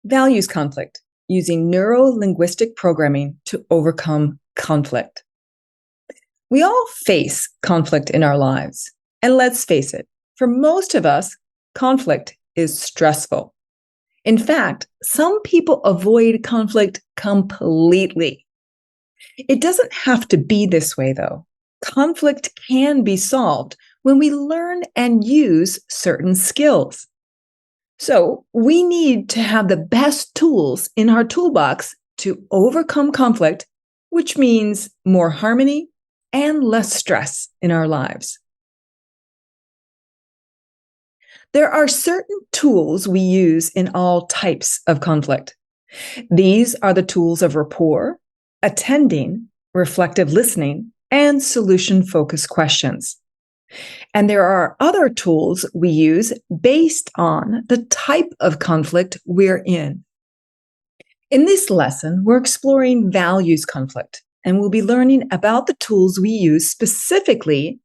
Values conflict, using neuro-linguistic programming to overcome conflict. We all face conflict in our lives. And let's face it, for most of us, conflict is stressful. In fact, some people avoid conflict completely. It doesn't have to be this way, though. Conflict can be solved when we learn and use certain skills. So we need to have the best tools in our toolbox to overcome conflict, which means more harmony and less stress in our lives. There are certain tools we use in all types of conflict. These are the tools of rapport, attending, reflective listening, and solution-focused questions. And there are other tools we use based on the type of conflict we're in. In this lesson, we're exploring values conflict, and we'll be learning about the tools we use specifically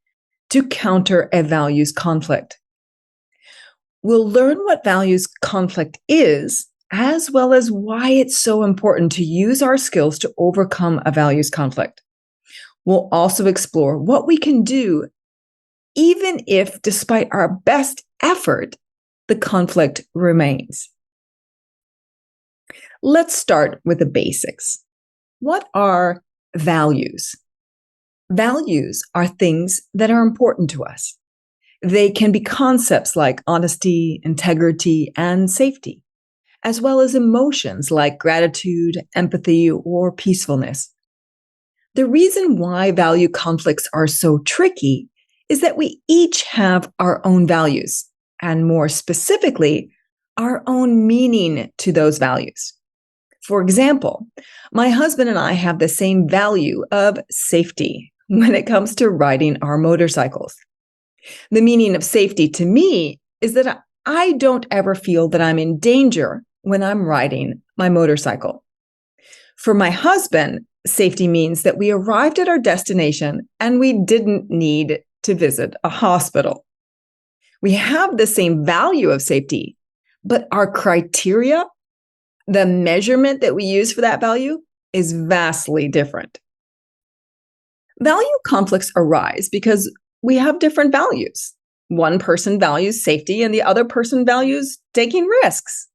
to counter a values conflict. We'll learn what values conflict is, as well as why it's so important to use our skills to overcome a values conflict. We'll also explore what we can do even if, despite our best effort, the conflict remains. Let's start with the basics. What are values? Values are things that are important to us. They can be concepts like honesty, integrity, and safety, as well as emotions like gratitude, empathy, or peacefulness. The reason why value conflicts are so tricky is that we each have our own values, and more specifically, our own meaning to those values. For example, my husband and I have the same value of safety when it comes to riding our motorcycles. The meaning of safety to me is that I don't ever feel that I'm in danger when I'm riding my motorcycle. For my husband, safety means that we arrived at our destination and we didn't need to visit a hospital. We have the same value of safety, but our criteria, the measurement that we use for that value, is vastly different. Value conflicts arise because we have different values. One person values safety and the other person values taking risks.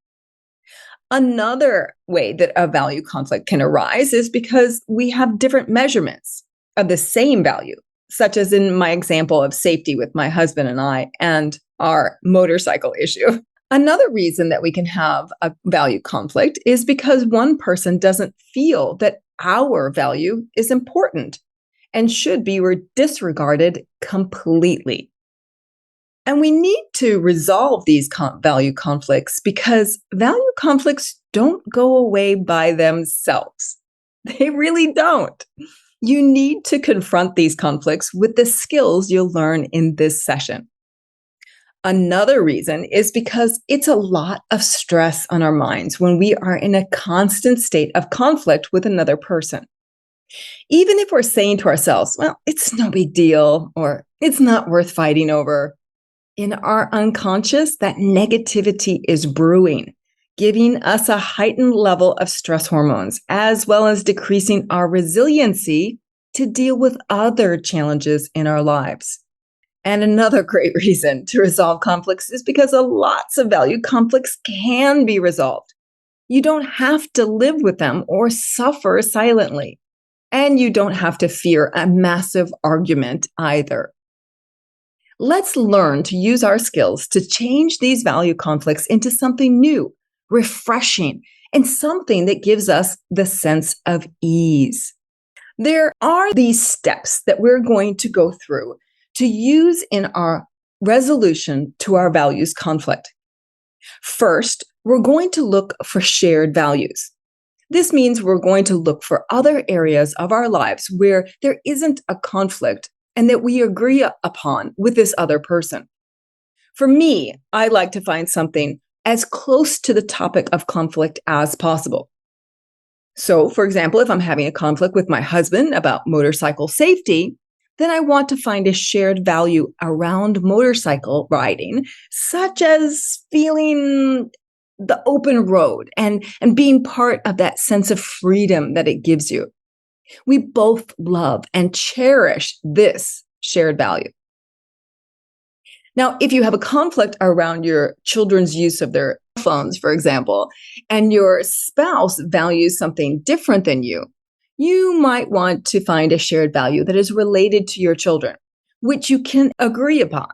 Another way that a value conflict can arise is because we have different measurements of the same value, such as in my example of safety with my husband and I and our motorcycle issue. Another reason that we can have a value conflict is because one person doesn't feel that our value is important and should be disregarded completely. And we need to resolve these value conflicts because value conflicts don't go away by themselves. They really don't. You need to confront these conflicts with the skills you'll learn in this session. Another reason is because it's a lot of stress on our minds when we are in a constant state of conflict with another person. Even if we're saying to ourselves, well, it's no big deal, or it's not worth fighting over, in our unconscious, that negativity is brewing, giving us a heightened level of stress hormones, as well as decreasing our resiliency to deal with other challenges in our lives. And another great reason to resolve conflicts is because lots of value conflicts can be resolved. You don't have to live with them or suffer silently. And you don't have to fear a massive argument either. Let's learn to use our skills to change these value conflicts into something new, refreshing, and something that gives us the sense of ease. There are these steps that we're going to go through to use in our resolution to our values conflict. First, we're going to look for shared values. This means we're going to look for other areas of our lives where there isn't a conflict and that we agree upon with this other person. For me, I like to find something as close to the topic of conflict as possible. So, for example, if I'm having a conflict with my husband about motorcycle safety, then I want to find a shared value around motorcycle riding, such as feeling the open road and being part of that sense of freedom that it gives you. We both love and cherish this shared value. Now, if you have a conflict around your children's use of their phones, for example, and your spouse values something different than you might want to find a shared value that is related to your children, which you can agree upon.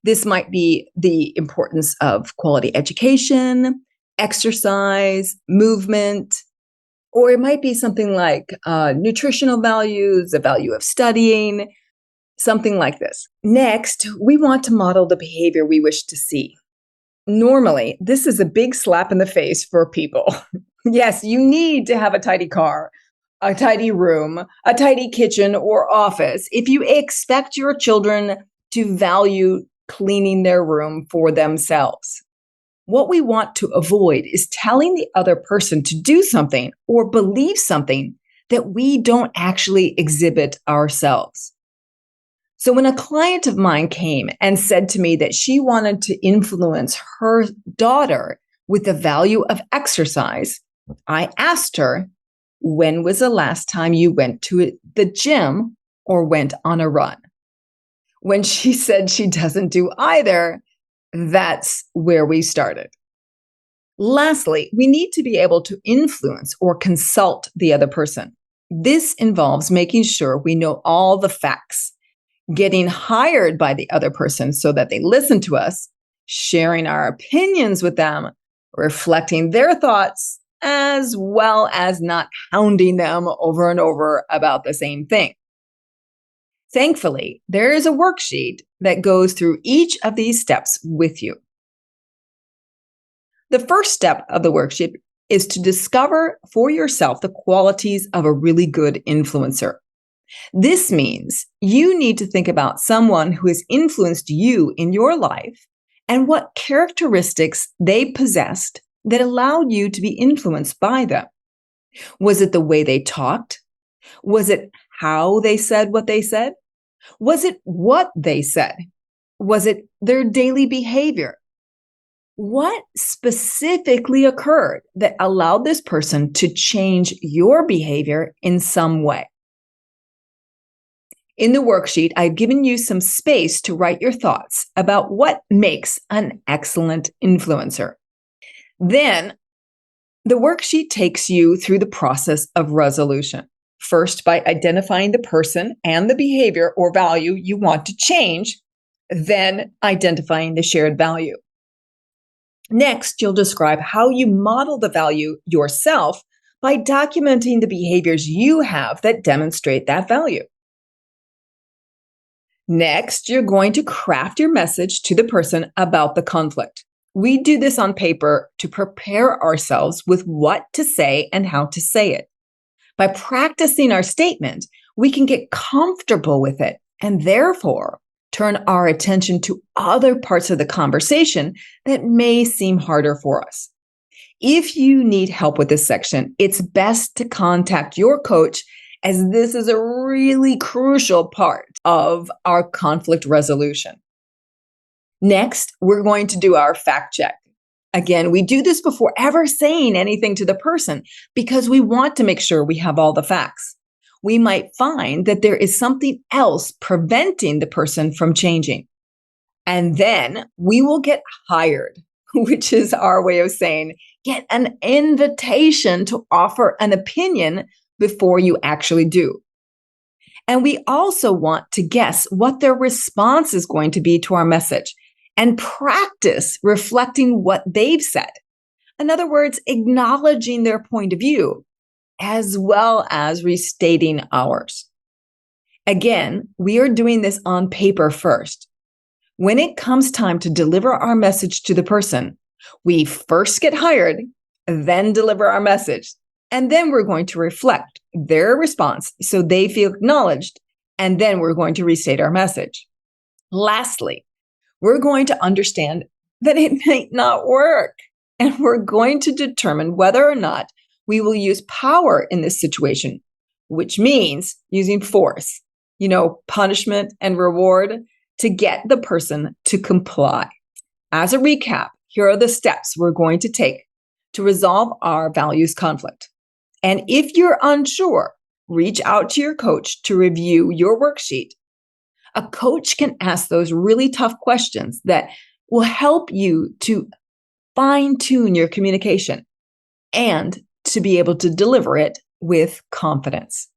This might be the importance of quality education, exercise, movement, or it might be something like nutritional values, the value of studying, something like this. Next, we want to model the behavior we wish to see. Normally, this is a big slap in the face for people. Yes, you need to have a tidy car, a tidy room, a tidy kitchen or office if you expect your children to value cleaning their room for themselves. What we want to avoid is telling the other person to do something or believe something that we don't actually exhibit ourselves. So when a client of mine came and said to me that she wanted to influence her daughter with the value of exercise, I asked her, when was the last time you went to the gym or went on a run? When she said she doesn't do either, that's where we started. Lastly, we need to be able to influence or consult the other person. This involves making sure we know all the facts, getting hired by the other person so that they listen to us, sharing our opinions with them, reflecting their thoughts, as well as not hounding them over and over about the same thing. Thankfully, there is a worksheet that goes through each of these steps with you. The first step of the worksheet is to discover for yourself the qualities of a really good influencer. This means you need to think about someone who has influenced you in your life and what characteristics they possessed that allowed you to be influenced by them. Was it the way they talked? Was it how they said what they said? Was it what they said? Was it their daily behavior? What specifically occurred that allowed this person to change your behavior in some way? In the worksheet, I've given you some space to write your thoughts about what makes an excellent influencer. Then, the worksheet takes you through the process of resolution. First, by identifying the person and the behavior or value you want to change, then identifying the shared value. Next, you'll describe how you model the value yourself by documenting the behaviors you have that demonstrate that value. Next, you're going to craft your message to the person about the conflict. We do this on paper to prepare ourselves with what to say and how to say it. By practicing our statement, we can get comfortable with it and therefore turn our attention to other parts of the conversation that may seem harder for us. If you need help with this section, it's best to contact your coach, as this is a really crucial part of our conflict resolution. Next, we're going to do our fact check. Again, we do this before ever saying anything to the person because we want to make sure we have all the facts. We might find that there is something else preventing the person from changing. And then we will get hired, which is our way of saying get an invitation to offer an opinion before you actually do. And we also want to guess what their response is going to be to our message and practice reflecting what they've said. In other words, acknowledging their point of view as well as restating ours. Again, we are doing this on paper first. When it comes time to deliver our message to the person, we first get hired, then deliver our message. And then we're going to reflect their response so they feel acknowledged. And then we're going to restate our message. Lastly, we're going to understand that it might not work. And we're going to determine whether or not we will use power in this situation, which means using force, punishment and reward to get the person to comply. As a recap, here are the steps we're going to take to resolve our values conflict. And if you're unsure, reach out to your coach to review your worksheet. A coach can ask those really tough questions that will help you to fine-tune your communication and to be able to deliver it with confidence.